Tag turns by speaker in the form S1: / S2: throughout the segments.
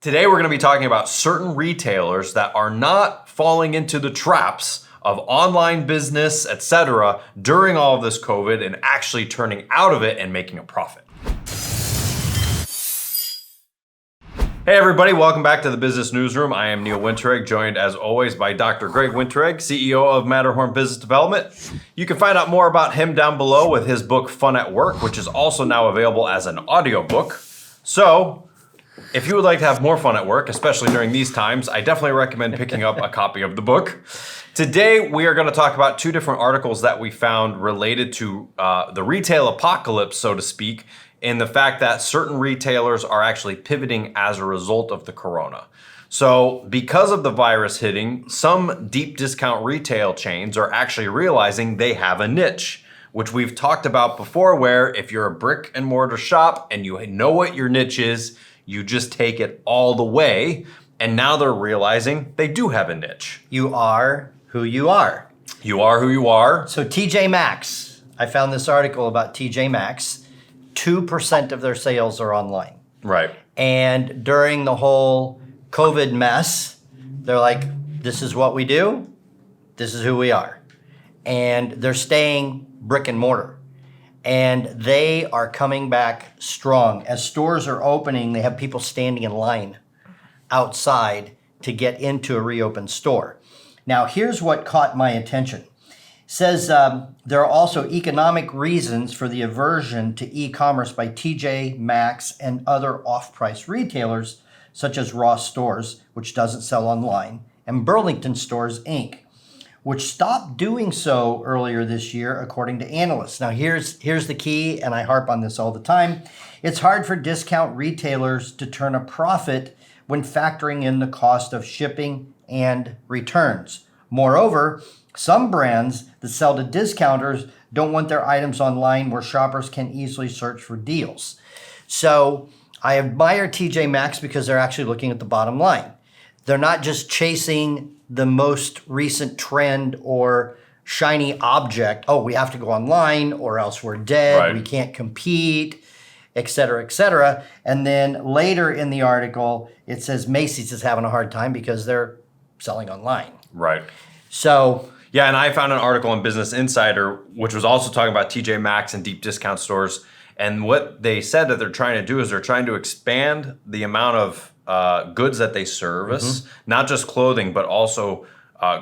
S1: Today we're going to be talking about certain retailers that are not falling into the traps of online business, etc. during all of this COVID and actually turning out of it and making a profit. Hey everybody, welcome back to the Business Newsroom. I am Neil Winteregg, joined as always by Dr. Greg Winteregg, CEO of Matterhorn Business Development. You can find out more about him down below with his book, Fun at Work, which is also now available as an audiobook. So, if you would like to have more fun at work, especially during these times, I definitely recommend picking up a copy of the book. Today, we are going to talk about two different articles that we found related to the retail apocalypse, so to speak, and the fact that certain retailers are actually pivoting as a result of the corona. So because of the virus hitting, some deep discount retail chains are actually realizing they have a niche, which we've talked about before, where if you're a brick and mortar shop and you know what your niche is, you just take it all the way, and now they're realizing they do have a niche.
S2: You are who you are.
S1: You are who you are.
S2: So TJ Maxx, I found this article about TJ Maxx. 2% of their sales are online.
S1: Right.
S2: And during the whole COVID mess, they're like, this is what we do, this is who we are. And they're staying brick and mortar. And they are coming back strong. As stores are opening, they have people standing in line outside to get into a reopened store. Now, here's what caught my attention. It says there are also economic reasons for the aversion to e-commerce by TJ Maxx and other off-price retailers, such as Ross Stores, which doesn't sell online, and Burlington Stores, Inc., which stopped doing so earlier this year, according to analysts. Now, here's the key, and I harp on this all the time. It's hard for discount retailers to turn a profit when factoring in the cost of shipping and returns. Moreover, some brands that sell to discounters don't want their items online where shoppers can easily search for deals. So I admire TJ Maxx because they're actually looking at the bottom line. They're not just chasing the most recent trend or shiny object. Oh, we have to go online or else we're dead.
S1: Right.
S2: We can't compete, et cetera, et cetera. And then later in the article, it says Macy's is having a hard time because they're selling online.
S1: Right.
S2: So
S1: yeah, and I found an article in Business Insider, which was also talking about TJ Maxx and deep discount stores. And what they said that they're trying to do is they're trying to expand the amount of goods that they service, not just clothing, but also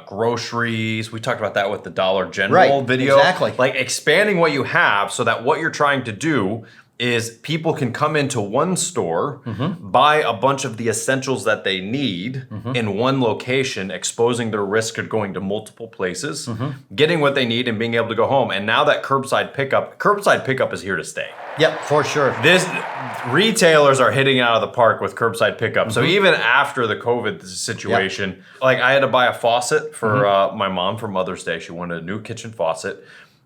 S1: groceries. We talked about that with the Dollar General video.
S2: Exactly.
S1: Like expanding what you have so that what you're trying to do is people can come into one store, buy a bunch of the essentials that they need in one location, exposing their risk of going to multiple places, getting what they need and being able to go home. And now that curbside pickup is here to stay.
S2: yep, for sure.
S1: Retailers are hitting it out of the park with curbside pickup. So even after the COVID situation, like I had to buy a faucet for my mom for Mother's Day. She wanted a new kitchen faucet.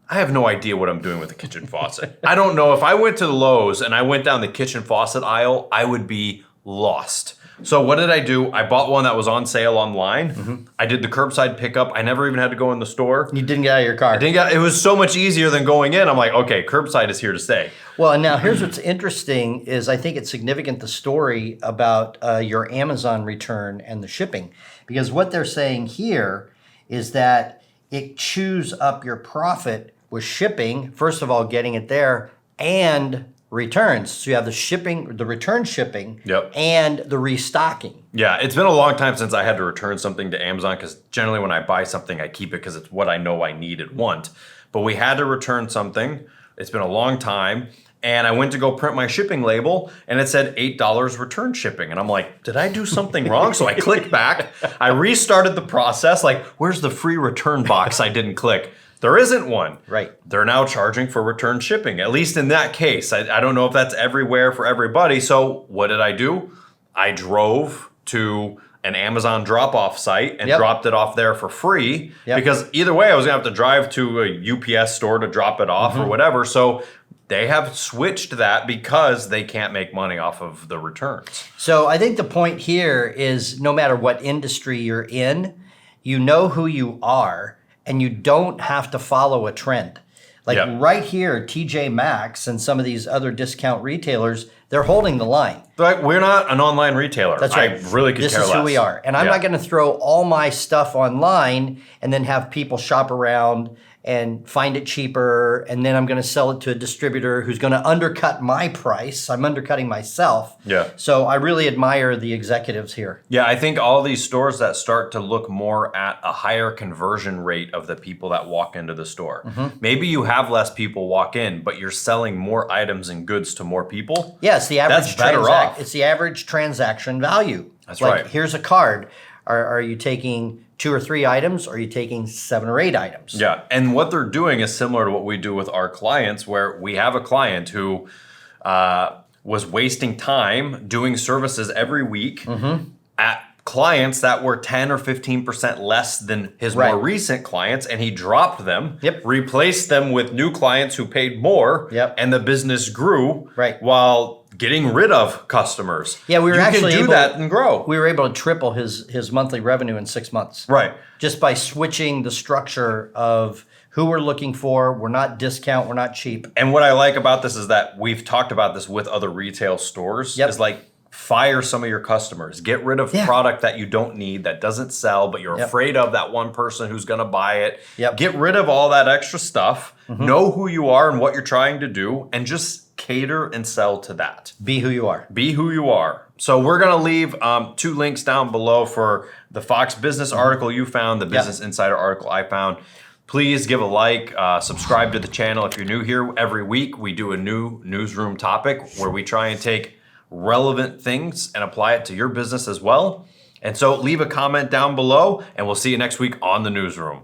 S1: I have no idea what I'm doing with a kitchen faucet. I don't know. If I went to the Lowe's and I went down the kitchen faucet aisle, I would be lost. So what did I do? I bought one that was on sale online. I did the curbside pickup. I never even had to go in the store.
S2: You didn't get out of your car.
S1: It was so much easier than going in. I'm like, okay, curbside is here to stay.
S2: Well, and now here's what's interesting is I think it's significant, the story about your Amazon return and the shipping. Because what they're saying here is that it chews up your profit with shipping, first of all, getting it there, and returns. So you have the shipping, the return shipping, and the restocking.
S1: Yeah, it's been a long time since I had to return something to Amazon because generally when I buy something, I keep it because it's what I know I need and want. But we had to return something. It's been a long time. And I went to go print my shipping label and it said $8 return shipping. And I'm like, did I do something wrong? So I clicked back. I restarted the process. Like, where's the free return box I didn't click? There isn't one.
S2: Right.
S1: They're now charging for return shipping, at least in that case. I don't know if that's everywhere for everybody. So what did I do? I drove to an Amazon drop-off site and dropped it off there for free because either way I was gonna have to drive to a UPS store to drop it off or whatever. So they have switched that because they can't make money off of the returns.
S2: So I think the point here is no matter what industry you're in, you know who you are and you don't have to follow a trend. Like
S1: Yep.
S2: right here, TJ Maxx and some of these other discount retailers, they're holding the line.
S1: Like, we're not an online retailer.
S2: That's right.
S1: I really could
S2: This
S1: care
S2: is
S1: less.
S2: who we are. And I'm
S1: Yeah.
S2: not going to throw all my stuff online and then have people shop around and find it cheaper. And then I'm going to sell it to a distributor who's going to undercut my price. I'm undercutting myself.
S1: Yeah.
S2: So I really admire the executives here.
S1: Yeah, I think all these stores that start to look more at a higher conversion rate of the people that walk into the store. Maybe you have less people walk in, but you're selling more items and goods to more people.
S2: Yeah, it's the average
S1: That's better off.
S2: It's the average transaction value.
S1: That's
S2: like,
S1: right.
S2: Here's a card. Are you taking 2 or 3 items, or are you taking 7 or 8 items?
S1: Yeah, and what they're doing is similar to what we do with our clients, where we have a client who was wasting time doing services every week at clients that were 10 or 15% less than his
S2: Right.
S1: more recent clients, and he dropped them,
S2: Yep.
S1: replaced them with new clients who paid more,
S2: Yep.
S1: and the business grew
S2: Right.
S1: while getting rid of customers.
S2: Yeah, we were
S1: you
S2: actually
S1: can do
S2: able-
S1: that and grow.
S2: We were able to triple his monthly revenue in 6 months.
S1: Right.
S2: Just by switching the structure of who we're looking for. We're not discount, we're not cheap.
S1: And what I like about this is that we've talked about this with other retail stores.
S2: Yep.
S1: Is like, fire some of your customers. Get rid of
S2: Yeah.
S1: product that you don't need, that doesn't sell, but you're
S2: Yep.
S1: afraid of that one person who's going to buy it.
S2: Yep.
S1: Get rid of all that extra stuff. Know who you are and what you're trying to do, and just cater and sell to that.
S2: Be who you are.
S1: Be who you are. So we're going to leave 2 links down below for the Fox Business article you found, the Business Insider article I found. Please give a like, subscribe to the channel if you're new here. Every week we do a new newsroom topic where we try and take relevant things and apply it to your business as well. And so leave a comment down below, and we'll see you next week on the Newsroom.